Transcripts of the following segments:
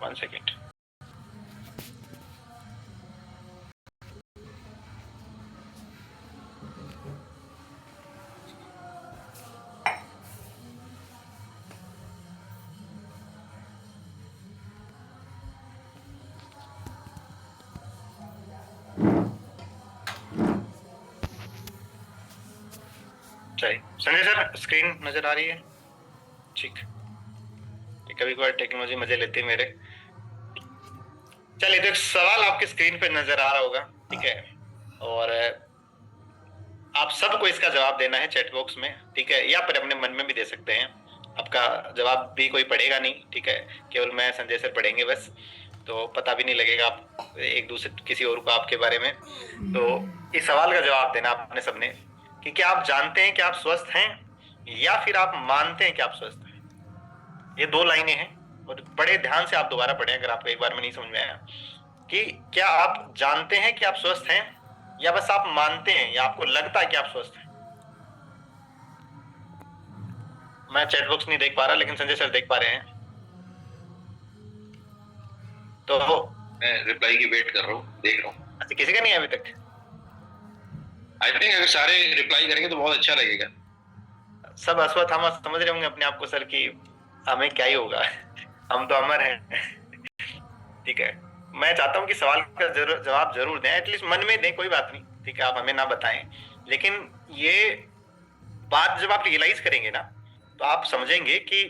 One second. चलिए Sanjay sir, screen नजर आ रही है? ठीक। कभी कभार टेक्नोलॉजी मजे लेती है मेरे। चलिए, तो एक सवाल आपकी स्क्रीन पे नजर आ रहा होगा, ठीक है, और आप सबको इसका जवाब देना है चैट बॉक्स में, ठीक है, या फिर अपने मन में भी दे सकते हैं। आपका जवाब भी कोई पढ़ेगा नहीं, ठीक है, केवल मैं संजय सर पढ़ेंगे बस, तो पता भी नहीं लगेगा आप एक दूसरे किसी और को आपके बारे में। तो इस सवाल का जवाब देना आपने सबने कि क्या आप जानते हैं कि आप स्वस्थ हैं, या फिर आप मानते हैं कि आप स्वस्थ हैं। ये दो लाइनें हैं, और बड़े ध्यान से आप दोबारा पढ़ें अगर आपको एक बार में नहीं समझ में आया, कि क्या आप जानते हैं कि आप स्वस्थ हैं, या बस आप मानते हैं या आपको लगता है कि आप स्वस्थ हैं। मैं चैट बॉक्स नहीं देख पा रहा, लेकिन संजय सर देख पा रहे हैं, तो मैं रिप्लाई की वेट कर रहा हूँ, देख रहा हूँ। अच्छा, किसी का नहीं है अभी तक? आई थिंक अगर सारे रिप्लाई करेंगे तो बहुत अच्छा लगेगा। सब अश्वत्थामा समझ रहे होंगे अपने आप को सर कि हमें क्या ही होगा, हम तो अमर हैं। ठीक है, मैं चाहता हूं कि सवाल का जवाब जरूर दें, एटलीस्ट मन में दें, कोई बात नहीं, ठीक है, आप हमें ना बताएं, लेकिन ये बात जब आप रियलाइज करेंगे ना, तो आप समझेंगे कि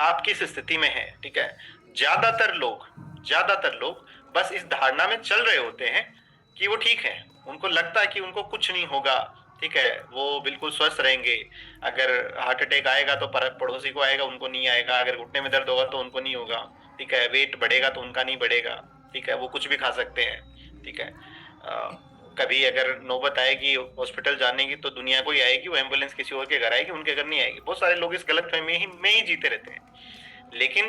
आप किस स्थिति में हैं, ठीक है। ज्यादातर लोग बस इस धारणा में चल रहे होते हैं कि वो ठीक है, उनको लगता है कि उनको कुछ नहीं होगा, ठीक है, वो बिल्कुल स्वस्थ रहेंगे। अगर हार्ट अटैक आएगा तो पड़ोसी को आएगा, उनको नहीं आएगा। अगर घुटने में दर्द होगा तो उनको नहीं होगा, ठीक है। वेट बढ़ेगा तो उनका नहीं बढ़ेगा, ठीक है, वो कुछ भी खा सकते हैं, ठीक है। कभी अगर नौबत आएगी हॉस्पिटल जाने की तो दुनिया को ही आएगी, वो एम्बुलेंस किसी और के घर आएगी, उनके घर नहीं आएगी। बहुत सारे लोग इस गलतफहमी में ही जीते रहते हैं। लेकिन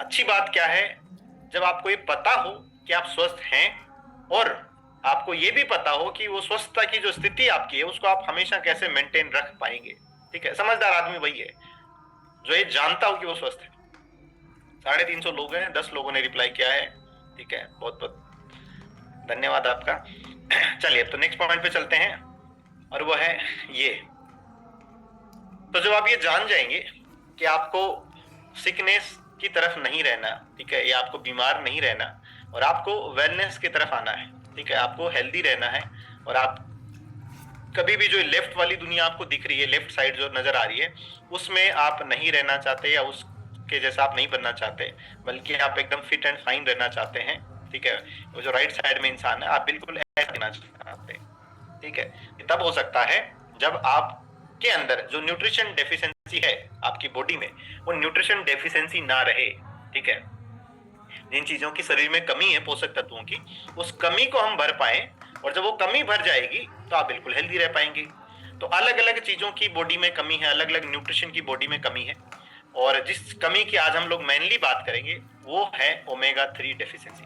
अच्छी बात क्या है, जब आपको ये पता हो कि आप स्वस्थ हैं, और आपको ये भी पता हो कि वो स्वस्थता की जो स्थिति आपकी है उसको आप हमेशा कैसे मेंटेन रख पाएंगे, ठीक है। समझदार आदमी वही है जो ये जानता हो कि वो स्वस्थ है। 350 लोग हैं, 10 लोगों ने रिप्लाई किया है, ठीक है, बहुत बहुत धन्यवाद आपका। चलिए, अब तो नेक्स्ट पॉइंट पे चलते हैं, और वो है ये। तो जब आप ये जान जाएंगे कि आपको सिकनेस की तरफ नहीं रहना, ठीक है, या आपको बीमार नहीं रहना, और आपको वेलनेस की तरफ आना है, ठीक है, आपको हेल्दी रहना है, और आप कभी भी जो लेफ्ट वाली दुनिया आपको दिख रही है, लेफ्ट साइड जो नजर आ रही है, उसमें आप नहीं रहना चाहते, या उसके जैसा आप नहीं बनना चाहते, बल्कि आप एकदम फिट एंड फाइन रहना चाहते हैं, ठीक है। वो जो राइट साइड में इंसान है, आप बिल्कुल ऐसा रहना चाहते हैं, ठीक है। तब हो सकता है जब आपके अंदर जो न्यूट्रिशन डेफिशिएंसी है आपकी बॉडी में, वो न्यूट्रिशन डेफिशिएंसी ना रहे, ठीक है। जिन चीजों की शरीर में कमी है, पोषक तत्वों की, उस कमी को हम भर पाए, और जब वो कमी भर जाएगी तो आप बिल्कुल हेल्दी रह पाएंगे। तो अलग अलग चीजों की बॉडी में कमी है, अलग अलग न्यूट्रिशन की बॉडी में कमी है, और जिस कमी की आज हम लोग मेनली बात करेंगे वो है ओमेगा 3 डेफिशिएंसी।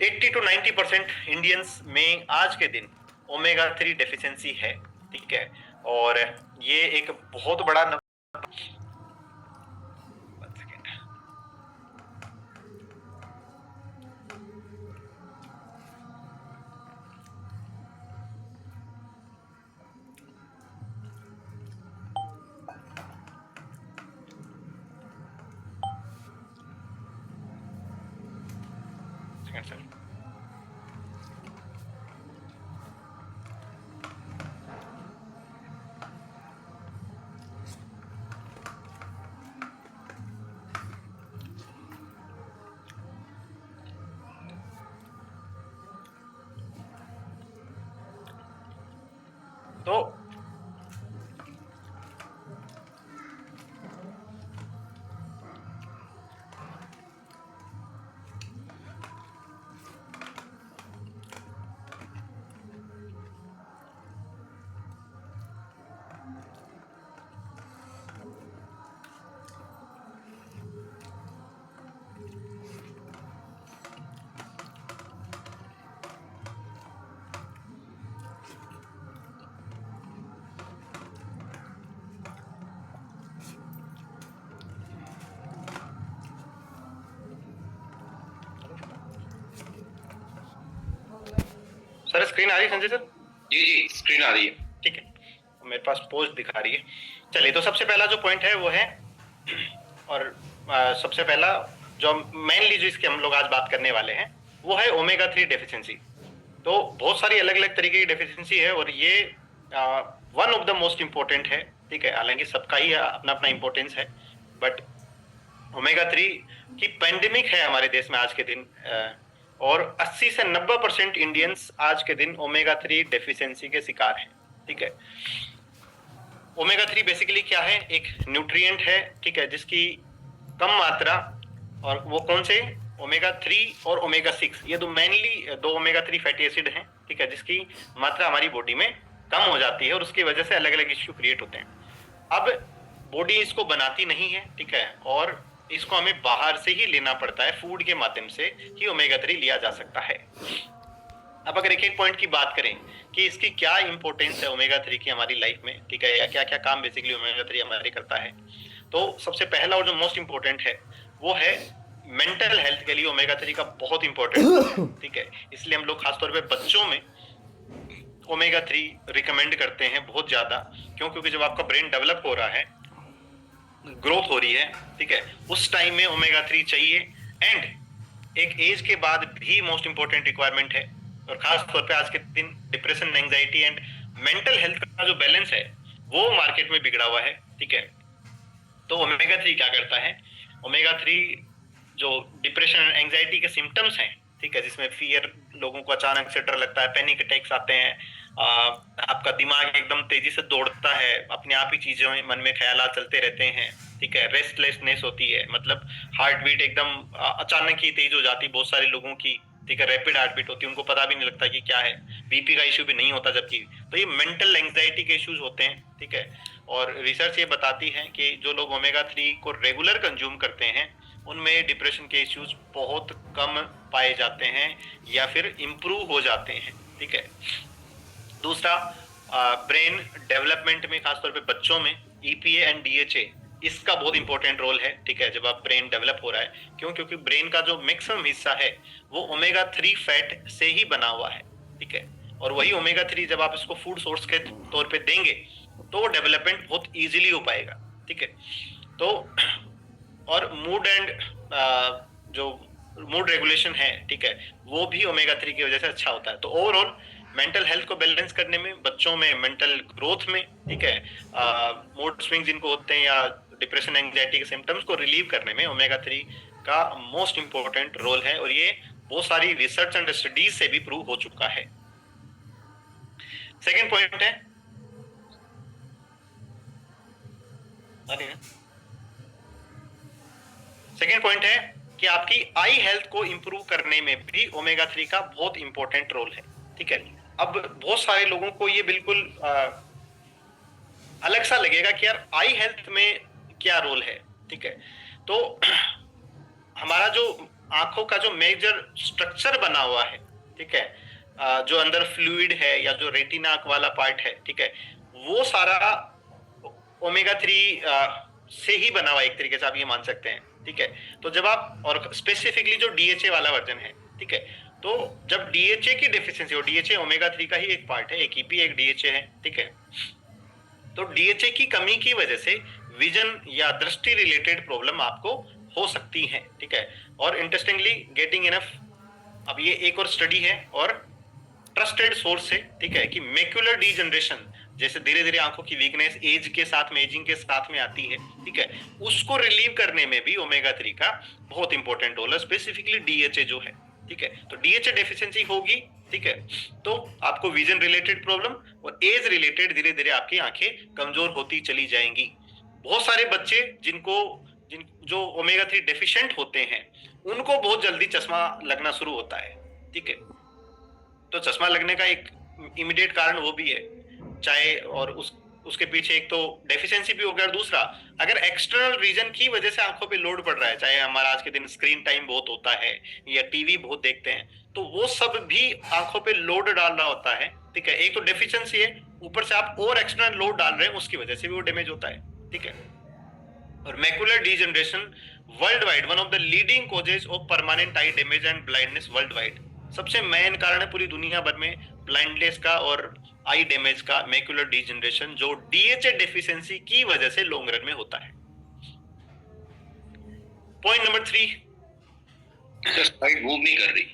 80 to 90% इंडियंस में आज के दिन ओमेगा 3 डेफिशिएंसी है, ठीक है। और ये एक बहुत बड़ा सर स्क्रीन आ रही है संजय सर? जी जी स्क्रीन आ रही है। ठीक है, मेरे पास पोस्ट दिखा रही है। चलिए, तो सबसे पहला जो पॉइंट है वो है, और सबसे पहला जो मेनली जो इसके हम लोग आज बात करने वाले हैं वो है ओमेगा 3 डेफिशिएंसी। तो बहुत सारी अलग अलग तरीके की डेफिशिएंसी है और ये one of the most important है। ठीक है, हालांकि सबका ही अपना अपना इम्पोर्टेंस है, बट ओमेगा 3 की पेंडेमिक है हमारे देश में आज के दिन। और 80 से 90% इंडियंस आज के दिन ओमेगा 3 डेफिशिएंसी के शिकार हैं। ठीक है, ओमेगा 3 बेसिकली क्या है? एक न्यूट्रिएंट है, ठीक है, जिसकी कम मात्रा, और वो कौन से? ओमेगा 3 और ओमेगा 6, ये दो मेनली दो ओमेगा 3 फैटी एसिड हैं, ठीक है, जिसकी मात्रा हमारी बॉडी में कम हो जाती है और उसकी वजह से अलग अलग इश्यू क्रिएट होते हैं। अब बॉडी इसको बनाती नहीं है, ठीक है, और इसको हमें बाहर से ही लेना पड़ता है, फूड के माध्यम से ही ओमेगा 3 लिया जा सकता है। अब अगर एक एक पॉइंट की बात करें कि इसकी क्या इंपॉर्टेंस है ओमेगा 3 की हमारी लाइफ में, ठीक है, या क्या क्या काम बेसिकली ओमेगा 3 हमारे करता है, तो सबसे पहला और जो मोस्ट इंपॉर्टेंट है वो है मेंटल हेल्थ के लिए ओमेगा 3 का बहुत इंपॉर्टेंट। ठीक है, इसलिए हम लोग खासतौर पे बच्चों में ओमेगा 3 रिकमेंड करते हैं बहुत ज्यादा। क्यों? क्योंकि जब आपका ब्रेन डेवलप हो रहा है, ग्रोथ हो रही है, ठीक है, उस टाइम में ओमेगा 3 चाहिए। एंड एक एज के बाद भी मोस्ट इंपॉर्टेंट रिक्वायरमेंट है, और खास तौर पे आज के दिन depression, anxiety and mental health का जो बैलेंस है वो मार्केट में बिगड़ा हुआ है। ठीक है, तो ओमेगा 3 क्या करता है? ओमेगा 3 जो डिप्रेशन एंड एंजाइटी के सिम्टम्स हैं, ठीक है, जिसमें फियर, लोगों को अचानक से डर लगता है, पैनिक अटैक्स आते हैं, आपका दिमाग एकदम तेजी से दौड़ता है, अपने आप ही चीजें मन में ख्यालात चलते रहते हैं, ठीक है, रेस्टलेसनेस होती है, मतलब हार्ट बीट एकदम अचानक ही तेज हो जाती है बहुत सारे लोगों की, ठीक है, रैपिड हार्ट बीट होती है, उनको पता भी नहीं लगता कि क्या है, बीपी का इश्यू भी नहीं होता जबकि। तो ये मेंटल एंजाइटी के इश्यूज होते हैं, ठीक है, और रिसर्च ये बताती है कि जो लोग ओमेगा 3 को रेगुलर कंज्यूम करते हैं उनमें डिप्रेशन के इश्यूज बहुत कम पाए जाते हैं या फिर इम्प्रूव हो जाते हैं। ठीक है, दूसरा, ब्रेन डेवलपमेंट में खासतौर पे बच्चों में ईपीए एंड डीएचए, इसका बहुत इंपॉर्टेंट रोल है। ठीक है, जब आप ब्रेन डेवलप हो रहा है, क्यों? क्योंकि ब्रेन का जो मैक्सिमम हिस्सा है वो ओमेगा 3 फैट से ही बना हुआ है। ठीक है, और वही ओमेगा 3 जब आप इसको फूड सोर्स के तौर पे देंगे तो डेवलपमेंट बहुत इजीली हो पाएगा। ठीक है, तो और मूड एंड जो मूड रेगुलेशन है, ठीक है, वो भी ओमेगा 3 की वजह से अच्छा होता है। तो ओवरऑल मेंटल हेल्थ को बैलेंस करने में, बच्चों में मेंटल ग्रोथ में, ठीक है, मूड स्विंग जिनको होते हैं या डिप्रेशन एंजाइटी के सिम्टम्स को रिलीव करने में ओमेगा 3 का मोस्ट इंपॉर्टेंट रोल है, और ये बहुत सारी रिसर्च एंड स्टडीज से भी प्रूव हो चुका है। सेकेंड पॉइंट है, सेकेंड पॉइंट है कि आपकी आई हेल्थ को इंप्रूव करने में भी ओमेगा 3 का बहुत इंपॉर्टेंट रोल है। ठीक है, अब बहुत सारे लोगों को ये बिल्कुल अलग सा लगेगा कि यार आई हेल्थ में क्या रोल है। ठीक है, तो हमारा जो आंखों का जो मेजर स्ट्रक्चर बना हुआ है, ठीक है, जो अंदर फ्लूइड है या जो रेटिना वाला पार्ट है, ठीक है, वो सारा ओमेगा 3 से ही बना हुआ, एक तरीके से आप ये मान सकते हैं। ठीक है, तो जब आप, और स्पेसिफिकली जो डीएचए वाला वर्जन है, ठीक है, तो जब डीएचए की डेफिशिएंसी हो, डीएचए ओमेगा 3 का ही एक पार्ट है, एक ईपी एक डीएचए है, ठीक है, तो डीएचए की कमी की वजह से विजन या दृष्टि रिलेटेड प्रॉब्लम आपको हो सकती है। ठीक है, और इंटरेस्टिंगली गेटिंग इनफ, अब ये एक और स्टडी है और ट्रस्टेड सोर्स है, ठीक है, कि मैक्युलर डीजनरेशन, जैसे धीरे धीरे आंखों की वीकनेस एज के साथ में, एजिंग के साथ में आती है, ठीक है, उसको रिलीव करने में भी ओमेगा 3 का बहुत इंपॉर्टेंट रोल है, स्पेसिफिकली डीएचए जो है। ठीक है, तो डीएचए डेफिशिएंसी होगी, ठीक है, तो आपको विजन रिलेटेड प्रॉब्लम और एज रिलेटेड धीरे धीरे आपकी आंखें कमजोर होती चली जाएंगी। बहुत सारे बच्चे जो ओमेगा 3 डेफिशिएंट होते हैं उनको बहुत जल्दी चश्मा लगना शुरू होता है। ठीक है, तो चश्मा लगने का एक इमीडिएट कारण वो भी है, चाहे, और उसके पीछे एक तो डेफिशिएंसी भी हो गया, और दूसरा अगर एक्सटर्नल रीजन की वजह से आंखों पे लोड पड़ रहा है, चाहे हमारा आज के दिन स्क्रीन टाइम बहुत होता है या टीवी बहुत देखते हैं, तो वो सब भी आंखों पे लोड डाल रहा होता है। ठीक है, एक तो डेफिशिएंसी है, ऊपर से आप और एक्सटर्नल लोड डाल रहे हैं, उसकी वजह से भी वो डैमेज होता है। ठीक है, और macular degeneration world wide one of the leading causes of permanent I damage and blindness world wide, सबसे मेन कारण है पूरी दुनिया भर में ब्लाइंडनेस का और आई डैमेज का, मैक्युलर डिजेनरेशन, जो डीएचए डेफिशिएंसी की वजह से लॉन्ग रन में होता है। पॉइंट नंबर 3, स्लाइड मूव नहीं कर रही,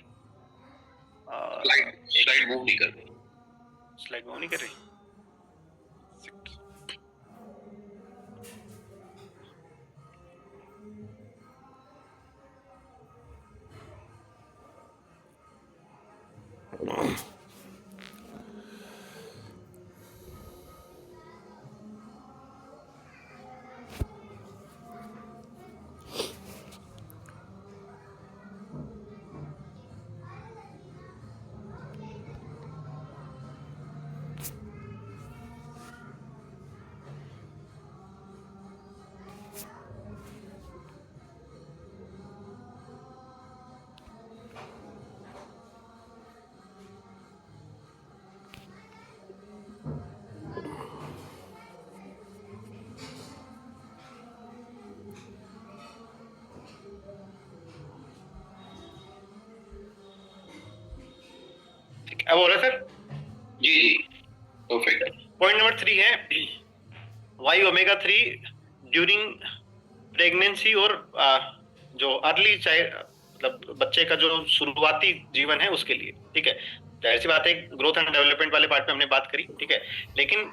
स्लाइड मूव नहीं कर रही, स्लाइड मूव नहीं कर रही। अब हो रहा है सर? जी परफेक्ट। पॉइंट नंबर 3 है वाई ओमेगा 3 ड्यूरिंग प्रेगनेंसी और जो अर्ली चाइल्ड, मतलब बच्चे का जो शुरुआती जीवन है उसके लिए, ठीक है। जाहिर सी बात है, ग्रोथ एंड डेवलपमेंट वाले पार्ट में हमने बात करी, ठीक है, लेकिन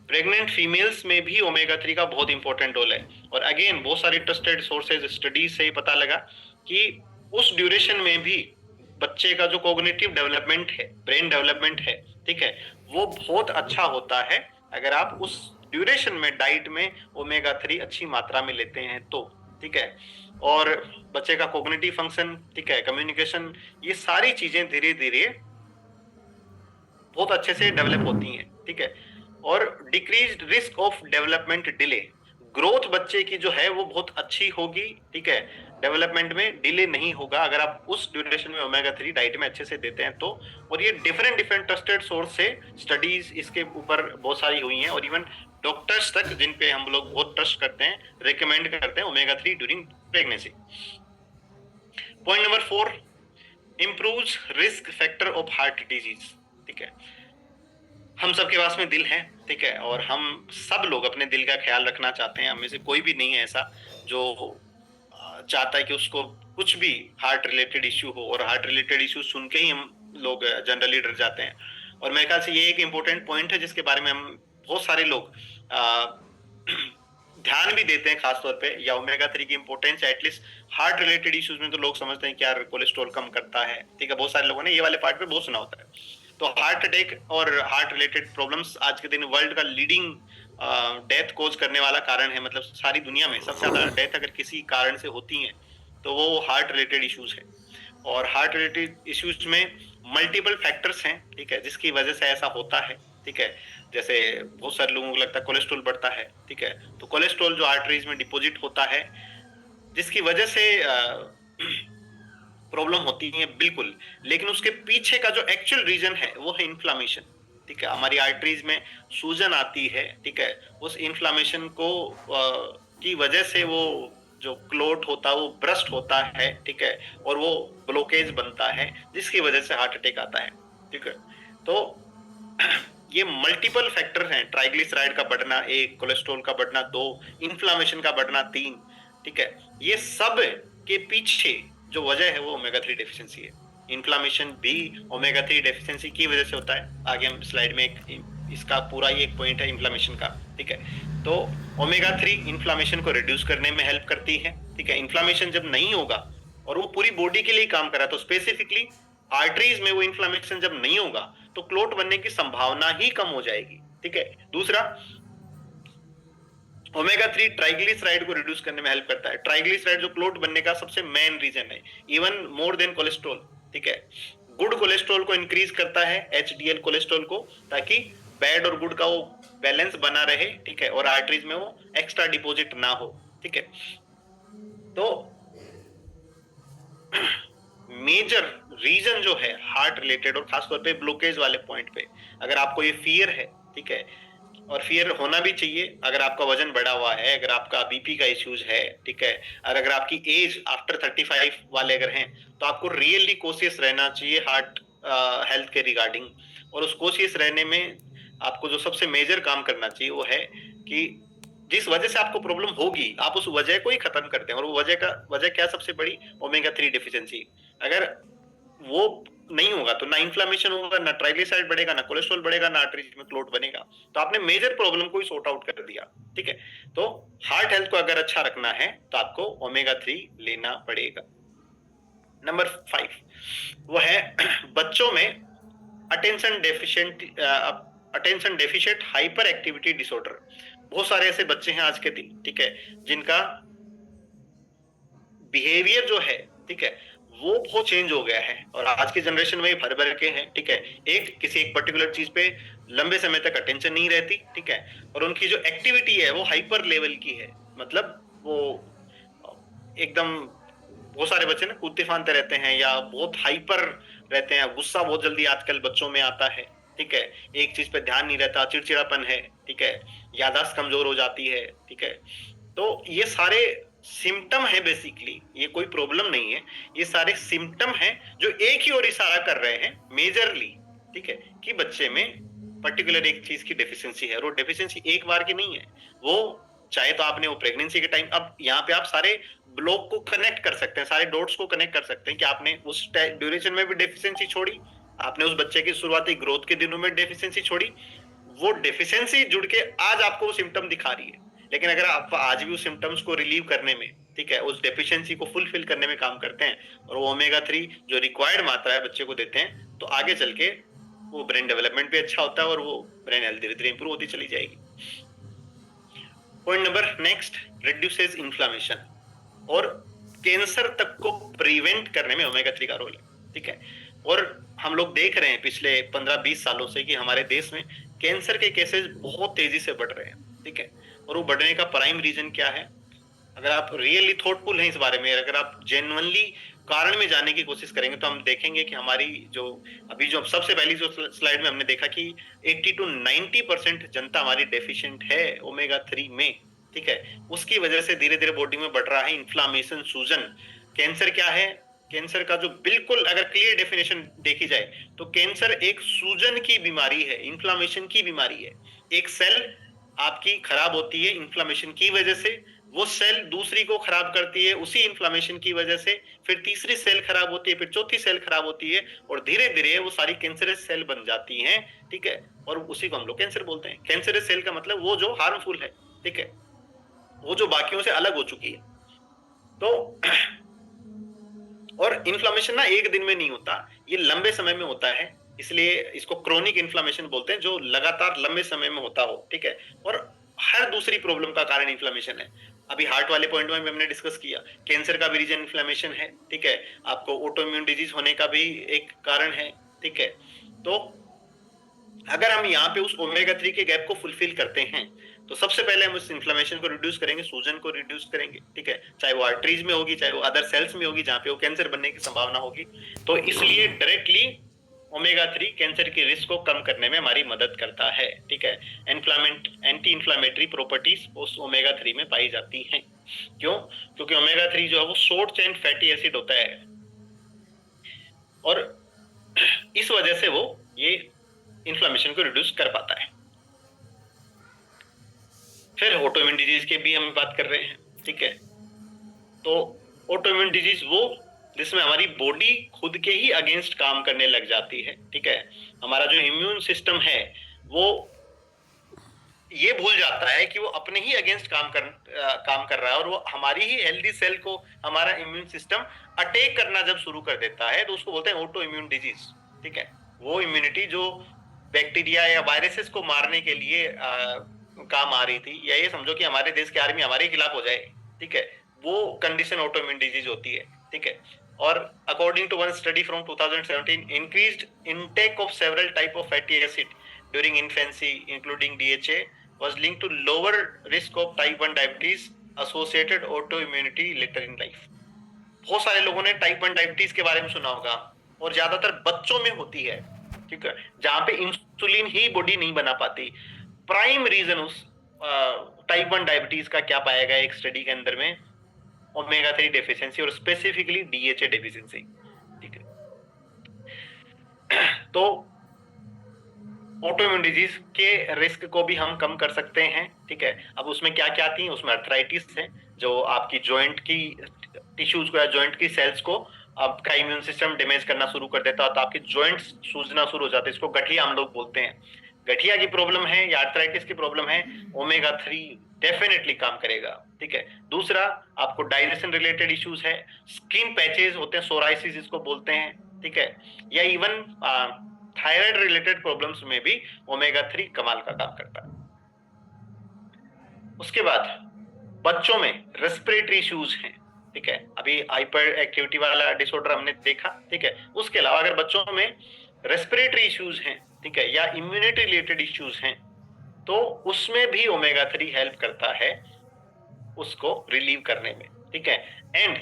प्रेग्नेंट फीमेल्स में भी ओमेगा 3 का बहुत इंपॉर्टेंट रोल है। और अगेन बहुत सारी ट्रस्टेड सोर्सेज, स्टडीज से ही पता लगा कि उस ड्यूरेशन में भी बच्चे का जो कोग्निटिव डेवलपमेंट है, ब्रेन डेवलपमेंट है, ठीक है, वो बहुत अच्छा होता है अगर आप उस ड्यूरेशन में डाइट में ओमेगा 3 अच्छी मात्रा में लेते हैं तो, ठीक है। और बच्चे का कोग्निटिव फंक्शन, ठीक है, कम्युनिकेशन, ये सारी चीजें धीरे धीरे बहुत अच्छे से डेवलप होती हैं, ठीक है। और decrease risk of development delay, growth बच्चे की जो है वो बहुत अच्छी होगी, ठीक है, डेवलपमेंट में डिले नहीं होगा अगर आप उस ड्यूरेशन में ओमेगा 3 डाइट में अच्छे से देते हैं तो। और ये डिफरेंट ट्रस्टेड सोर्स से स्टडीज इसके ऊपर बहुत सारी हुई हैं, और इवन डॉक्टर्स तक, जिन पे हम लोग बहुत ट्रस्ट करते हैं, रिकमेंड करते हैं omega 3 during pregnancy. Point number 4, improves risk factor of heart disease, ठीक है। हम सबके पास में दिल है, ठीक है, और हम सब लोग अपने दिल का ख्याल रखना चाहते हैं। हम में से कोई भी नहीं है ऐसा जो चाहता है कि उसको कुछ भी हार्ट रिलेटेड इश्यू हो, और हार्ट रिलेटेड इश्यू सुन के ही हम लोग जनरली डर जाते हैं। और मेरे ख्याल से ये एक इम्पोर्टेंट पॉइंट है जिसके बारे में हम बहुत सारे लोग ध्यान भी देते हैं खास तौर पे, या ओमेगा 3 की importance at least heart related issues में तो लोग समझते हैं कि यार कोलेस्ट्रॉल कम करता है, ठीक है, बहुत सारे लोगों ने ये वाले पार्ट पे बहुत सुना होता है। तो हार्ट अटैक और हार्ट रिलेटेड प्रॉब्लम्स आज के दिन वर्ल्ड का लीडिंग डेथ कोज करने वाला कारण है। मतलब सारी दुनिया में सबसे ज्यादा डेथ अगर किसी कारण से होती है तो वो हार्ट रिलेटेड इश्यूज है। और हार्ट रिलेटेड इश्यूज में मल्टीपल फैक्टर्स हैं, ठीक है, जिसकी वजह से ऐसा होता है, ठीक है। जैसे बहुत सारे लोगों को लगता है कोलेस्ट्रॉल बढ़ता है, ठीक है, तो कोलेस्ट्रॉल जो आर्टरीज में डिपॉजिट होता है जिसकी वजह से प्रॉब्लम होती है, बिल्कुल। लेकिन उसके पीछे का जो एक्चुअल रीजन है वो है इन्फ्लामेशन, ठीक है। हमारी आर्टरीज में सूजन आती है, ठीक है, उस इन्फ्लामेशन को की वजह से वो जो क्लोट होता है वो ब्रस्ट होता है, ठीक है, और वो ब्लॉकेज बनता है जिसकी वजह से हार्ट अटैक आता है, ठीक है। तो ये मल्टीपल फैक्टर हैं, ट्राइग्लिसराइड का बढ़ना 1, कोलेस्ट्रॉल का बढ़ना 2, इन्फ्लामेशन का बढ़ना 3, ठीक है। ये सब के पीछे जो वजह है वो ओमेगा 3 डेफिशिएंसी है। इन्फ्लामेशन भी ओमेगा 3 डेफिशिएंसी की वजह से होता है। आगे हम स्लाइड में इसका पूरा ही एक पॉइंट है इन्फ्लामेशन का, ठीक है। तो ओमेगा 3 इन्फ्लामेशन को रिड्यूस करने में हेल्प करती है, ठीक है। इन्फ्लामेशन जब नहीं होगा और वो पूरी बॉडी के लिए काम कर रहा है, तो स्पेसिफिकली आर्टरीज में वो इन्फ्लामेशन जब नहीं होगा तो क्लोट बनने की संभावना ही कम हो जाएगी, ठीक है। दूसरा, ओमेगा 3 ट्राइग्लिसराइड को रिड्यूस करने में हेल्प करता है। ट्राइग्लिसराइड जो क्लोट बनने का सबसे मेन रीजन है, इवन मोर देन कोलेस्ट्रॉल, ठीक है। गुड कोलेस्ट्रॉल को इंक्रीज करता है, एचडीएल कोलेस्ट्रॉल को, ताकि बैड और गुड का वो बैलेंस बना रहे, ठीक है, और आर्टरीज में वो एक्स्ट्रा डिपॉजिट ना हो, ठीक है। तो मेजर रीजन जो है हार्ट रिलेटेड और खासतौर पे ब्लॉकेज वाले पॉइंट पे, अगर आपको ये फियर है, ठीक है, और फियर होना भी चाहिए अगर आपका वजन बढ़ा हुआ है, अगर आपका बीपी का इश्यूज है, ठीक है, और अगर आपकी एज आफ्टर 35 वाले अगर हैं तो आपको रियली कोशियस रहना चाहिए हार्ट हेल्थ के रिगार्डिंग। और उस कॉशियस रहने में आपको जो सबसे मेजर काम करना चाहिए वो है कि जिस वजह से आपको प्रॉब्लम होगी आप उस वजह को ही खत्म करते हैं। और वो वजह क्या सबसे बड़ी, ओमेगा 3 डेफिशिएंसी। अगर वो नहीं होगा तो ना इन्फ्लेमेशन होगा, ना ट्राइग्लिसराइड बढ़ेगा, ना कोलेस्ट्रॉल बढ़ेगा, ना आर्टरीज में क्लॉट बनेगा। तो आपने मेजर प्रॉब्लम को ही सॉर्ट आउट कर दिया। ठीक है, तो हार्ट हेल्थ को अगर अच्छा रखना है तो आपको ओमेगा 3 लेना पड़ेगा। नंबर 5 वो है बच्चों में attention deficient hyper activity disorder. बहुत सारे ऐसे बच्चे हैं आज के दिन, ठीक है, जिनका बिहेवियर जो है, ठीक है, वो बहुत चेंज हो गया है और आज की जनरेशन में भर भर के हैं। ठीक है, किसी एक पर्टिकुलर चीज पे लंबे समय तक अटेंशन नहीं रहती। ठीक है, और उनकी जो एक्टिविटी है वो हाइपर लेवल की है। मतलब वो एकदम, बहुत सारे बच्चे ना कूदते फांदते रहते हैं या बहुत हाइपर रहते हैं। गुस्सा बहुत जल्दी आजकल बच्चों में आता है। ठीक है, एक चीज पे ध्यान नहीं रहता, चिड़चिड़ापन है। ठीक है, याददाश्त कमजोर हो जाती है। ठीक है, तो ये सारे सिम्टम है, बेसिकली ये कोई प्रॉब्लम नहीं है, ये सारे सिम्टम है जो एक ही ओर इशारा कर रहे हैं मेजरली। ठीक है, कि बच्चे में पर्टिकुलर एक चीज की डेफिशिएंसी है। और वो डेफिशिएंसी एक बार की नहीं है, वो चाहे तो आपने वो प्रेगनेंसी के टाइम, अब यहाँ पे आप सारे ब्लॉक को कनेक्ट कर सकते हैं, सारे डॉट्स को कनेक्ट कर सकते हैं कि आपने उस ड्यूरेशन में भी डेफिशिएंसी छोड़ी, आपने उस बच्चे की शुरुआती ग्रोथ के दिनों में डेफिशिएंसी छोड़ी, वो डेफिशिएंसी जुड़ के आज आपको वो सिम्टम दिखा रही है। लेकिन अगर आप आज भी उस सिम्टम्स को रिलीव करने में, ठीक है, उस डेफिशिएंसी को फुलफिल करने में काम करते हैं और वो ओमेगा 3 जो रिक्वायर्ड मात्रा है बच्चे को देते हैं, तो आगे चल के वो ब्रेन डेवलपमेंट भी अच्छा होता है और वो ब्रेन हेल्थ धीरे धीरे इंप्रूव होती चली जाएगी। Point number next, reduces inflammation. और कैंसर तक को प्रिवेंट करने में ओमेगा 3 का रोल है। ठीक है, और हम लोग देख रहे हैं पिछले 15-20 सालों से कि हमारे देश में कैंसर के केसेस बहुत तेजी से बढ़ रहे हैं। ठीक है, और वो बढ़ने का प्राइम रीजन क्या है? अगर आप रियली थॉटफुल हैं इस बारे में, अगर आप जेन्युइनली कारण में जाने की कोशिश करेंगे तो हम देखेंगे कि हमारी जो अभी जो सबसे पहली जो स्लाइड में हमने देखा कि 80 to 90% जनता हमारी डेफिशिएंट है ओमेगा 3 में। ठीक है, उसकी वजह से धीरे धीरे बॉडी में बढ़ रहा है इन्फ्लामेशन, सूजन। कैंसर क्या है? कैंसर का जो बिल्कुल अगर क्लियर डेफिनेशन देखी जाए तो कैंसर एक सूजन की बीमारी है, इन्फ्लामेशन की बीमारी है। एक सेल आपकी खराब होती है इन्फ्लामेशन की वजह से, वो सेल दूसरी को खराब करती है उसी इन्फ्लामेशन की वजह से, फिर तीसरी सेल खराब होती है, फिर चौथी सेल खराब होती है और धीरे धीरे वो सारी कैंसरस सेल बन जाती हैं। ठीक है, और उसी को हम लोग कैंसर बोलते हैं। कैंसरस सेल का मतलब वो जो हार्मफुल है। ठीक है, वो जो बाकियों से अलग हो चुकी है। तो और इन्फ्लामेशन ना एक दिन में नहीं होता, ये लंबे समय में होता है, इसलिए इसको क्रोनिक इन्फ्लामेशन बोलते हैं, जो लगातार लंबे समय में होता हो। ठीक है, और हर दूसरी प्रॉब्लम का कारण इन्फ्लामेशन है। अभी हार्ट वाले पॉइंट में हमने डिस्कस किया, कैंसर का भी रीजन इन्फ्लामेशन है। ठीक है, आपको ऑटोइम्यून डिजीज होने का भी एक कारण है। ठीक है, तो अगर हम यहाँ पे उस ओमेगा 3 के गैप को फुलफिल करते हैं तो सबसे पहले हम उस इन्फ्लेमेशन को रिड्यूस करेंगे, सूजन को रिड्यूस करेंगे। ठीक है, चाहे वो आर्टरीज में होगी, चाहे वो अदर सेल्स में होगी जहाँ पे वो कैंसर बनने की संभावना होगी। तो इसलिए डायरेक्टली ओमेगा 3 कैंसर की रिस्क को कम करने में हमारी मदद करता है। ठीक है, एंटी इन्फ्लामेटरी प्रॉपर्टीज उस ओमेगा 3 में पाई जाती हैं। क्यों? क्योंकि ओमेगा 3 जो है वो शॉर्ट चेन फैटी एसिड होता है और इस वजह से वो ये इन्फ्लेमेशन को रिड्यूस कर पाता है। फिर ऑटोइम्यून डिजीज के भी हम बात कर रहे हैं। ठीक है, तो ऑटोइम्यून डिजीज वो जिसमें हमारी बॉडी खुद के ही अगेंस्ट काम करने लग जाती है। ठीक है, हमारा जो इम्यून सिस्टम है वो ये भूल जाता है कि वो अपने ही अगेंस्ट काम कर रहा है और वो हमारी ही हेल्दी सेल को हमारा इम्यून सिस्टम अटैक करना जब शुरू कर देता है तो उसको बोलते हैं ऑटो इम्यून डिजीज। ठीक है, वो इम्यूनिटी जो बैक्टीरिया या वायरसेस को मारने के लिए काम आ रही थी, या ये समझो कि हमारे देश की आर्मी हमारे खिलाफ हो जाए। ठीक है, वो कंडीशन ऑटो इम्यून डिजीज होती है। ठीक है, और according to one study from 2017, increased intake of several type of fatty acid during infancy including DHA was linked to lower risk of type 1 diabetes associated autoimmunity later in life। बहुत सारे लोगों ने type 1 diabetes के बारे में सुना होगा और ज्यादातर बच्चों में होती है। ठीक है, जहां पे इंसुलिन ही बॉडी नहीं बना पाती। प्राइम रीजन उस टाइप 1 डायबिटीज का क्या पाया गया एक स्टडी के अंदर में? ओमेगा 3 डेफिशिएंसी और स्पेसिफिकली DHA डेफिशिएंसी। ठीक है, तो ऑटोइम्यून डिजीज के रिस्क को भी हम कम कर सकते हैं, ठीक है। अब उसमें क्या क्या आती है, उसमें अर्थराइटिस है जो आपकी जॉइंट की टिश्यूज को या जॉइंट की सेल्स को आपका इम्यून सिस्टम डैमेज करना शुरू कर देता है, तो आपके जॉइंट्स सूजना शुरू हो जाते हैं, इसको गठिया हम लोग बोलते हैं। गठिया की प्रॉब्लम है या अर्थराइटिस की प्रॉब्लम है, ओमेगा 3 डेफिनेटली काम करेगा, ठीक है। दूसरा, आपको डाइजेशन रिलेटेड इश्यूज है, स्किन पैचेस होते हैं, सोराइसिस इसको बोलते हैं, ठीक है, या इवन थायराइड रिलेटेड प्रॉब्लम्स में भी ओमेगा 3 कमाल का काम करता है। उसके बाद बच्चों में रेस्पिरेटरी इश्यूज हैं, ठीक है, अभी हाइपर एक्टिविटी वाला डिसऑर्डर हमने देखा, ठीक है। उसके अलावा अगर बच्चों में रेस्पिरेटरी इश्यूज हैं, ठीक है, या इम्यूनिटी रिलेटेड इश्यूज हैं, तो उसमें भी ओमेगा 3 हेल्प करता है उसको रिलीव करने में, ठीक है। एंड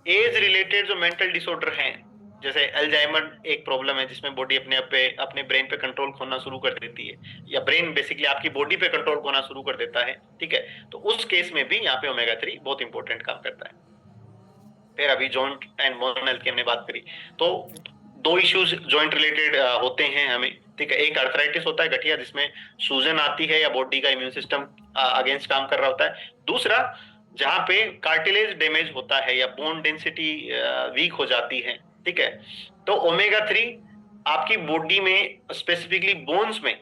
एज रिलेटेड जो मेंटल डिसऑर्डर हैं, जैसे अल्जाइमर एक प्रॉब्लम है जिसमें बॉडी अपने ब्रेन पे कंट्रोल खोना शुरू कर देती है, या ब्रेन बेसिकली आपकी बॉडी पे कंट्रोल खोना शुरू कर देता है, ठीक है, तो उस केस में भी यहाँ पे ओमेगा 3 बहुत इंपॉर्टेंट काम करता है। फिर अभी जॉइंट एंड बोन हेल्थ की हमने बात करी, तो दो इश्यूज जॉइंट रिलेटेड होते हैं हमें, ठीक है। एक अर्थराइटिस होता है गठिया, जिसमें सूजन आती है या बॉडी का इम्यून सिस्टम अगेंस्ट काम कर रहा होता है। दूसरा, जहां पे कार्टिलेज डैमेज होता है या बोन डेंसिटी वीक हो जाती है, ठीक है, तो ओमेगा 3 आपकी बॉडी में स्पेसिफिकली बोन्स में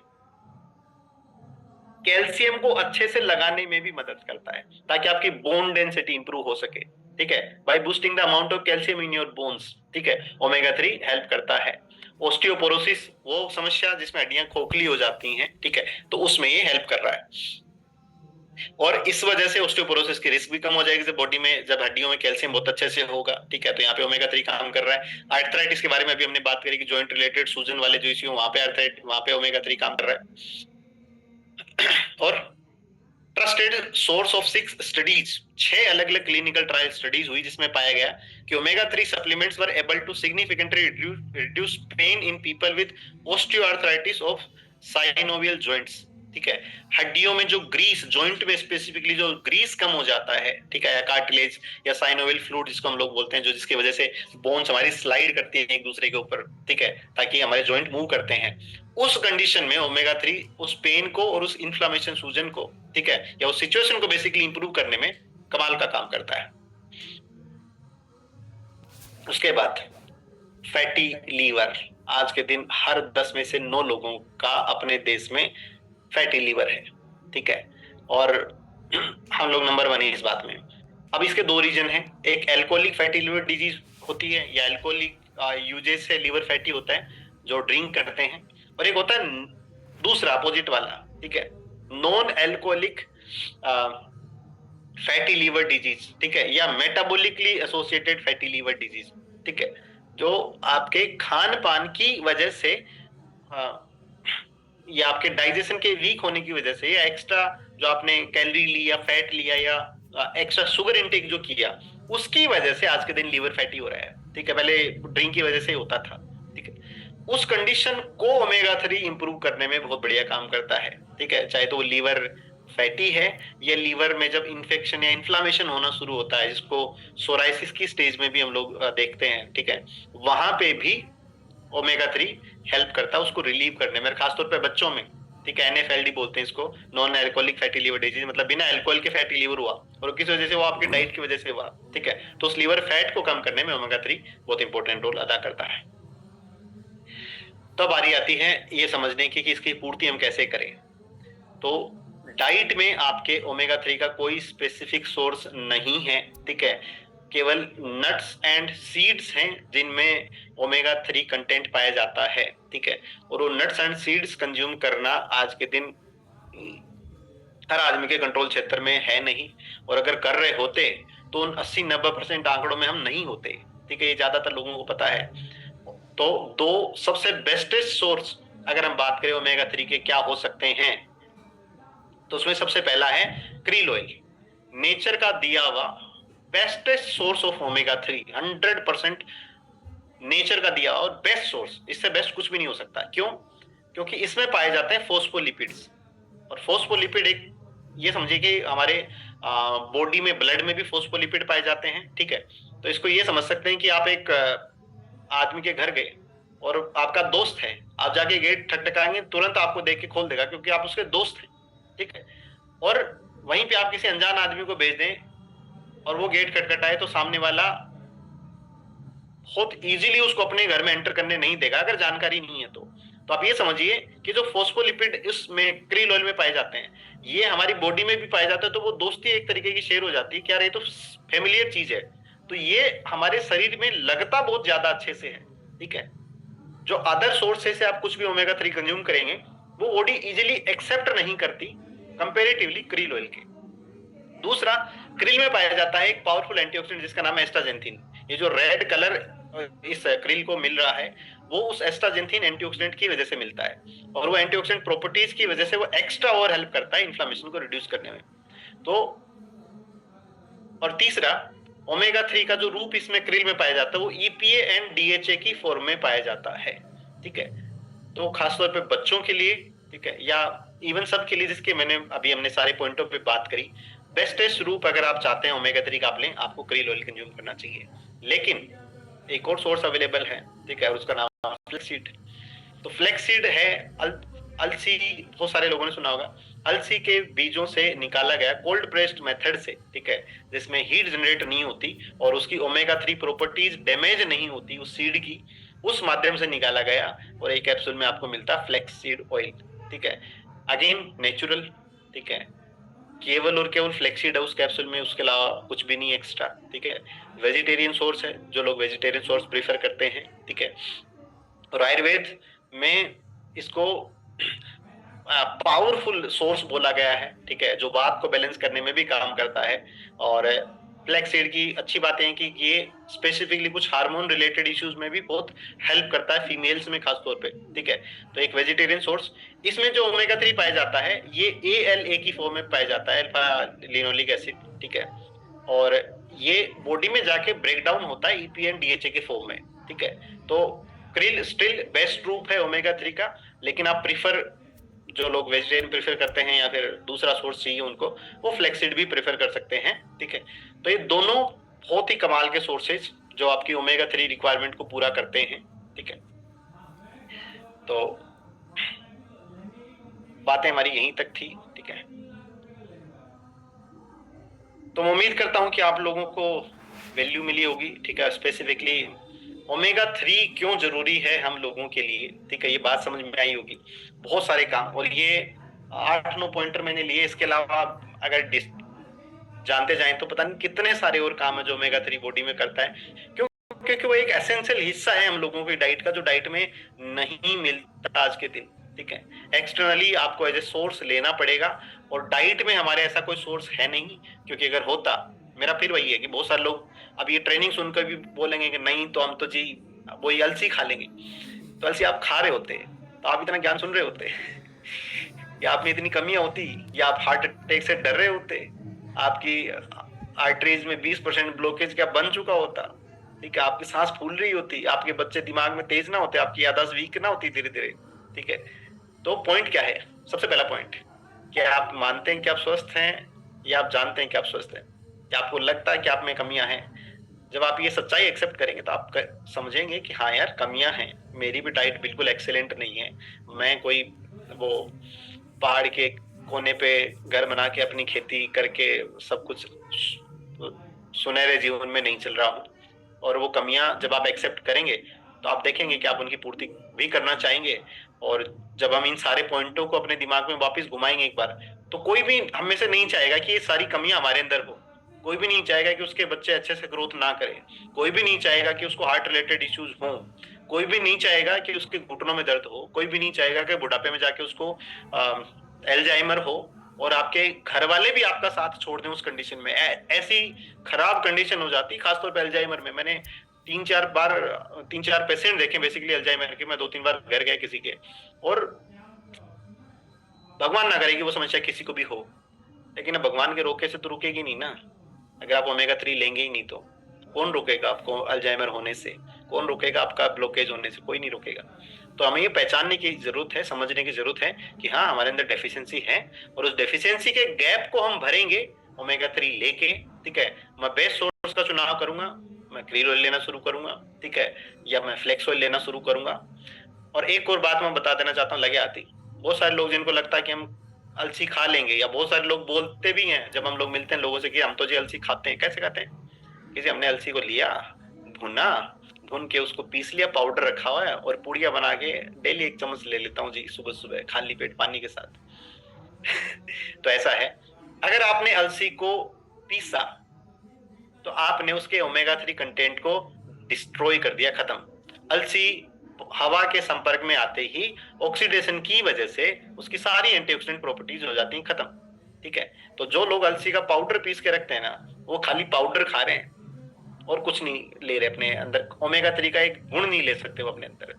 कैल्शियम को अच्छे से लगाने में भी मदद करता है, ताकि आपकी बोन डेंसिटी इंप्रूव हो सके, ठीक है, by boosting the amount of calcium in your bones, ठीक है, ओमेगा 3 हेल्प करता है। ओस्टियोपोरोसिस, वो समस्या जिसमें हड्डियां खोखली हो जाती हैं, ठीक है, तो उसमें ये हेल्प कर रहा है, और इस वजह से ओस्टियोपोरोसिस की रिस्क भी कम हो जाएगी, बॉडी में जब हड्डियों में कैल्शियम बहुत अच्छे से होगा, ठीक है, तो यहाँ पे ओमेगा 3 काम कर रहा है। आर्थराइटिस के बारे में भी हमने बात करी कि जॉइंट रिलेटेड सूजन वाले जो इश्यू, वहां पे ओमेगा 3 काम कर रहा है। और ट्रस्टेड सोर्स ऑफ 6 स्टडीज, 6 अलग अलग क्लिनिकल ट्रायल स्टडीज हुई जिसमें पाया गया कि omega 3 supplements were able to significantly reduce pain in people with osteoarthritis of synovial joints, ठीक है। हड्डियों में जो ग्रीस, जॉइंट में स्पेसिफिकली जो ग्रीस कम हो जाता है, ठीक है, या कार्टिलेज या साइनोवियल फ्लूइड जिसको हम लोग बोलते हैं, जो जिसकी वजह से बोन्स हमारी स्लाइड करती है एक दूसरे के ऊपर, ठीक है, ताकि हमारे जॉइंट मूव करते हैं, उस कंडीशन में ओमेगा 3 उस पेन को और उस इन्फ्लामेशन, सूजन को, ठीक है, या उस सिचुएशन को बेसिकली इंप्रूव करने में कमाल का काम करता है। उसके बाद फैटी लीवर, आज के दिन हर 10 में से 9 लोगों का अपने देश में फैटी लीवर है, ठीक है, और हम लोग नंबर 1 है इस बात में। अब इसके 2 रीजन हैं, एक एल्कोहलिक फैटी लीवर डिजीज होती है, या एल्कोहलिक यूजेस से लीवर फैटी होता है जो ड्रिंक करते हैं, और एक होता है दूसरा अपोजिट वाला, ठीक है, non alcoholic fatty liver disease, ठीक है, या metabolically associated fatty liver disease, ठीक है, जो आपके खान पान की वजह से या आपके डाइजेशन के वीक होने की वजह से, या एक्स्ट्रा जो आपने कैलोरी ली या फैट लिया या एक्स्ट्रा शुगर इनटेक जो किया, उसकी वजह से आज के दिन लीवर फैटी हो रहा है, ठीक है, पहले ड्रिंक की वजह से होता था, ठीक है। उस कंडीशन को ओमेगा 3 इंप्रूव करने में बहुत बढ़िया काम करता है, ठीक है, चाहे तो वो लीवर फैटी है या लीवर में जब इन्फेक्शन या इन्फ्लामेशन होना शुरू होता है, जिसको सोराइसिस की स्टेज में भी हम लोग देखते हैं, ठीक है, वहां पे भी ओमेगा 3 हेल्प करता है उसको रिलीव करने में, खासतौर पे बच्चों में, ठीक है, एनएफएलडी बोलते हैं इसको, non alcoholic fatty liver disease, मतलब बिना अल्कोहल के फैटी लीवर हुआ, और किस वजह से वो आपकी डाइट की वजह से हुआ, ठीक है, तो उस लीवर फैट को कम करने में ओमेगा 3 बहुत इंपॉर्टेंट रोल अदा करता है। तो बारी आती है ये समझने की कि इसकी पूर्ति हम कैसे करें। तो डाइट में आपके ओमेगा 3 का कोई स्पेसिफिक सोर्स नहीं है, ठीक है, केवल नट्स एंड सीड्स हैं जिनमें ओमेगा 3 कंटेंट पाया जाता है, ठीक है, और वो नट्स एंड सीड्स कंज्यूम करना आज के दिन हर आदमी के कंट्रोल क्षेत्र में है नहीं, और अगर कर रहे होते तो उन 80-90% आंकड़ों में हम नहीं होते, ठीक है, ये ज्यादातर लोगों को पता है। तो 2 सबसे बेस्टेस्ट सोर्स अगर हम बात करें ओमेगा 3 के क्या हो सकते हैं, तो उसमें सबसे पहला है क्रील ऑयल, नेचर का दिया हुआ bestest source of omega 3, 100% nature का दिया और बेस्ट सोर्स, इससे बेस्ट कुछ भी नहीं हो सकता। क्यों? क्योंकि इसमें पाए जाते हैं फोस्फोलिपिड्स, और फोस्फोलिपिड एक, ये समझिए कि हमारे बॉडी में, ब्लड में भी फोस्फोलिपिड पाए जाते हैं, ठीक है, तो इसको ये समझ सकते हैं कि आप एक आदमी के घर गए और आपका दोस्त है, आप जाके गेट ठकठकाएंगे तुरंत आपको देख के खोल देगा क्योंकि आप उसके दोस्त हैं, ठीक है। और वहीं पे आप किसी अनजान आदमी को भेज दें और वो गेट खटखटाए तो सामने वाला बहुत इजीली उसको अपने घर में एंटर करने नहीं देगा अगर जानकारी नहीं है तो आप ये समझिए कि जो फोस्फोलिपिड इसमें क्रील ऑयल में पाए जाते हैं, ये हमारी बॉडी में भी पाए जाते हैं, तो वो दोस्ती एक तरीके की शेयर हो जाती है, क्या रही तो फेमिलियर चीज है, तो ये हमारे शरीर में लगता बहुत ज्यादा अच्छे से है, ठीक है। जो अदर सोर्सेस से आप कुछ भी ओमेगा 3 कंज्यूम करेंगे वो बॉडी इजीली एक्सेप्ट नहीं करती कंपेरेटिवली क्रील ऑयल के। दूसरा, क्रिल में पाया जाता है एक पावरफुल एंटीऑक्सीडेंट जिसका नाम है एस्टाजेंथिन। ये जो रेड कलर इस क्रिल को मिल रहा है वो उस एस्टाजेंथिन एंटीऑक्सीडेंट की वजह से मिलता है, और वो एंटीऑक्सीडेंट प्रॉपर्टीज की वजह से वो एक्स्ट्रा और हेल्प करता है इन्फ्लेमेशन को रिड्यूस करने में। तो और तीसरा, ओमेगा 3 का जो रूप इसमें क्रिल में पाया जाता है वो ईपीए एंड डीएचए की फॉर्म में पाया जाता है, ठीक है। तो खासतौर पे बच्चों के लिए, ठीक है, या इवन सब के लिए जिसके हमने सारे पॉइंटों पे बात करी, बेस्टेस्ट रूप अगर आप चाहते हैं ओमेगा 3 का आप लें, आपको क्रिल ऑयल कंज्यूम करना चाहिए। लेकिन एक और सोर्स अवेलेबल है, ठीक है, और उसका नाम है फ्लैक्सीड। तो फ्लैक्सीड है अलसी, बहुत सारे लोगों ने सुना होगा, अलसी के बीजों से निकाला गया कोल्ड प्रेस्ड मेथड से, ठीक है, जिसमें हीट जनरेट नहीं होती और उसकी ओमेगा 3 प्रॉपर्टीज डैमेज नहीं होती उस सीड की, उस माध्यम से निकाला गया और एक कैप्सूल में आपको मिलता है फ्लैक्सीड ऑयल, ठीक है, अगेन नेचुरल, ठीक है, केवल और केवल फ्लैक्सीड है उस कैप्सूल में, उसके अलावा कुछ भी नहीं एक्स्ट्रा, ठीक है। वेजिटेरियन सोर्स है, जो लोग वेजिटेरियन सोर्स प्रीफर करते हैं, ठीक है। और आयुर्वेद में इसको पावरफुल सोर्स बोला गया है, ठीक है, जो बात को बैलेंस करने में भी काम करता है। और फ्लैक्सीड की अच्छी बातें हैं कि ये स्पेसिफिकली कुछ हार्मोन रिलेटेड इश्यूज में भी बहुत हेल्प करता है, फीमेल्स में खासतौर पे, ठीक है। तो एक वेजिटेरियन सोर्स, इसमें जो ओमेगा 3 पाया जाता है ये ALA की फॉर्म में पाया जाता है, अल्फा लिनोलिक एसिड, ठीक है, और ये बॉडी में जाके ब्रेक डाउन होता है EPA एंड DHA के फॉर्म में, ठीक है। तो क्रिल स्टिल बेस्ट रूप है ओमेगा 3 का, लेकिन आप प्रीफर, जो लोग वेजिटेरियन प्रेफर करते हैं या फिर दूसरा सोर्स चाहिए उनको, वो फ्लैक्सीड भी प्रेफर कर सकते हैं, ठीक है। तो ये दोनों बहुत ही कमाल के सोर्सेज जो आपकी ओमेगा 3 रिक्वायरमेंट को पूरा करते हैं, ठीक है। तो बातें हमारी यहीं तक थी, ठीक है। तो मैं उम्मीद करता हूं कि आप लोगों को वैल्यू मिली होगी, ठीक है। स्पेसिफिकली ओमेगा 3 क्यों जरूरी है हम लोगों के लिए, ठीक है, ये बात समझ में आई होगी। बहुत सारे काम, और ये 8-9 पॉइंटर मैंने लिए, इसके अलावा अगर जानते जाएं तो पता नहीं कितने सारे और काम है जो ओमेगा 3 बॉडी में करता है, क्योंकि वो एक एसेंशियल हिस्सा है हम लोगों की डाइट का, जो डाइट में नहीं मिलता आज के दिन, ठीक है। एक्सटर्नली आपको एज ए सोर्स लेना पड़ेगा, और डाइट में हमारे ऐसा कोई सोर्स है नहीं, क्योंकि अगर होता, मेरा फिर वही है कि बहुत सारे लोग अब ये ट्रेनिंग सुनकर भी बोलेंगे कि नहीं तो हम तो जी वही अलसी खा लेंगे। तो अलसी आप खा रहे होते तो आप इतना ज्ञान सुन रहे होते या आप में इतनी कमियां होती, या आप हार्ट अटैक से डर रहे होते, आपकी आर्टरीज में 20% ब्लॉकेज क्या बन चुका होता, ठीक है, आपकी सांस फूल रही होती, आपके बच्चे दिमाग में तेज ना होते, आपकी याददाश्त वीक ना होती धीरे धीरे, ठीक है। तो पॉइंट क्या है, सबसे पहला पॉइंट, क्या आप मानते हैं कि आप स्वस्थ हैं, या आप जानते हैं कि आप स्वस्थ हैं, या आपको लगता है कि आप में कमियां हैं। जब आप ये सच्चाई एक्सेप्ट करेंगे तो आप समझेंगे कि हाँ यार कमियां हैं, मेरी भी डाइट बिल्कुल एक्सेलेंट नहीं है, मैं कोई वो पहाड़ के कोने पे घर बना के अपनी खेती करके सब कुछ सुनहरे जीवन में नहीं चल रहा हूँ। और वो कमियां जब आप एक्सेप्ट करेंगे तो आप देखेंगे कि आप उनकी पूर्ति भी करना चाहेंगे, और जब हम इन सारे पॉइंटों को अपने दिमाग में वापस घुमाएंगे एक बार, तो कोई भी हम में से नहीं चाहेगा कि ये सारी कमियां हमारे अंदर हो, कोई भी नहीं चाहेगा कि उसके बच्चे अच्छे से ग्रोथ ना करें, कोई भी नहीं चाहेगा कि उसको हार्ट रिलेटेड इश्यूज हों, कोई भी नहीं चाहेगा कि उसके घुटनों में दर्द हो, कोई भी नहीं चाहेगा कि बुढ़ापे में जाके उसको एल्जाइमर हो, और आपके घर वाले भी आपका साथ छोड़ दें उस कंडीशन में। ऐसी खराब कंडीशन हो जाती, खासतौर पर एल्जाइमर में। मैंने 3-4 पेशेंट देखे बेसिकली एल्जाइमर के, मैं 2-3 बार घर गया किसी के, और भगवान ना करे कि वो समस्या किसी को भी हो, लेकिन अब भगवान के रोके से तो रुकेगी नहीं ना। अगर आप ओमेगा 3 लेंगे ही नहीं तो कौन रोकेगा आपको अल्जाइमर होने से, कौन रोकेगा आपका ब्लॉकेज होने से, कोई नहीं रोकेगा। तो हमें ये पहचानने की जरूरत है, समझने की जरूरत है कि हाँ हमारे अंदर डेफिशिएंसी है, और उस डेफिशिएंसी के गैप को हम भरेंगे ओमेगा 3 लेके, ठीक है। मैं बेस्ट सोर्स का चुनाव करूंगा, मैं क्रील ऑयल लेना शुरू करूंगा, ठीक है, या मैं फ्लेक्स ऑयल लेना शुरू करूंगा, और एक और बात मैं बता देना चाहता हूँ लगे आती, बहुत सारे लोग जिनको लगता है कि हम अलसी खा लेंगे, या बहुत सारे लोग बोलते भी हैं जब हम लोग मिलते हैं लोगों से कि हम तो जी अलसी खाते हैं। कैसे खाते हैं? किसी हमने अलसी को लिया, भुना, भून के उसको पीस लिया, पाउडर रखा हुआ है, और पूड़ियां बना के डेली 1 चम्मच ले लेता हूँ जी, सुबह सुबह खाली पेट पानी के साथ। तो ऐसा है, अगर आपने अलसी को पीसा तो आपने उसके ओमेगा 3 कंटेंट को डिस्ट्रॉय कर दिया, खत्म। अलसी हवा के संपर्क में आते ही ऑक्सीडेशन की वजह से उसकी सारी एंटीऑक्सीडेंट प्रॉपर्टीज हो जाती हैं खत्म। ठीक है, तो जो लोग अलसी का पाउडर पीस के रखते हैं ना, वो खाली पाउडर खा रहे हैं और कुछ नहीं ले रहे अपने अंदर, ओमेगा 3 का एक गुण नहीं ले सकते वो अपने अंदर।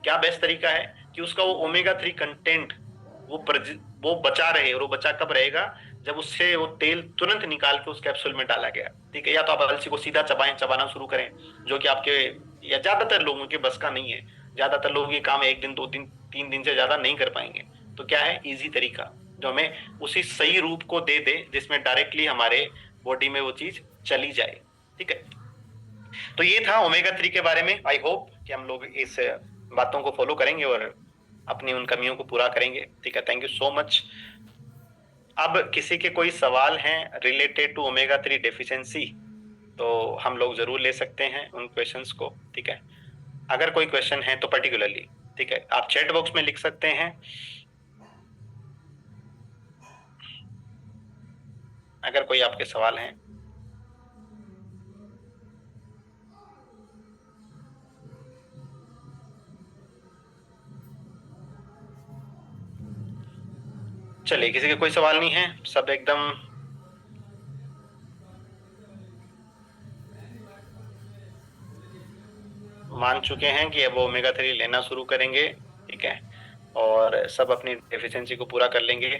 क्या बेस्ट तरीका है कि उसका वो ओमेगा 3 कंटेंट वो बचा रहे, और वो बचा कब रहेगा? जब उससे वो तेल तुरंत निकाल के उस कैप्सूल में डाला गया। ठीक है, या तो आप अलसी को सीधा चबाना शुरू करें, जो कि आपके या ज्यादातर लोगों के बस का नहीं है। ज्यादातर लोग ये काम 1 दिन 2 दिन 3 दिन से ज्यादा नहीं कर पाएंगे। तो क्या है इजी तरीका जो हमें उसी सही रूप को दे दे, जिसमें डायरेक्टली हमारे बॉडी में वो चीज चली जाए। ठीक है, तो ये था ओमेगा 3 के बारे में। आई होप कि हम लोग इस बातों को फॉलो करेंगे और अपनी उन कमियों को पूरा करेंगे। ठीक है, थैंक यू सो मच। अब किसी के कोई सवाल हैं रिलेटेड टू ओमेगा 3 डेफिशिएंसी, तो हम लोग जरूर ले सकते हैं उन क्वेश्चंस को। ठीक है, अगर कोई क्वेश्चन है तो पर्टिकुलरली, ठीक है, आप चैट बॉक्स में लिख सकते हैं। अगर कोई आपके सवाल हैं। चलिए, किसी के कोई सवाल नहीं है, सब एकदम मान चुके हैं कि अब वो ओमेगा 3 लेना शुरू करेंगे। ठीक है, और सब अपनी डेफिशिएंसी को पूरा कर लेंगे।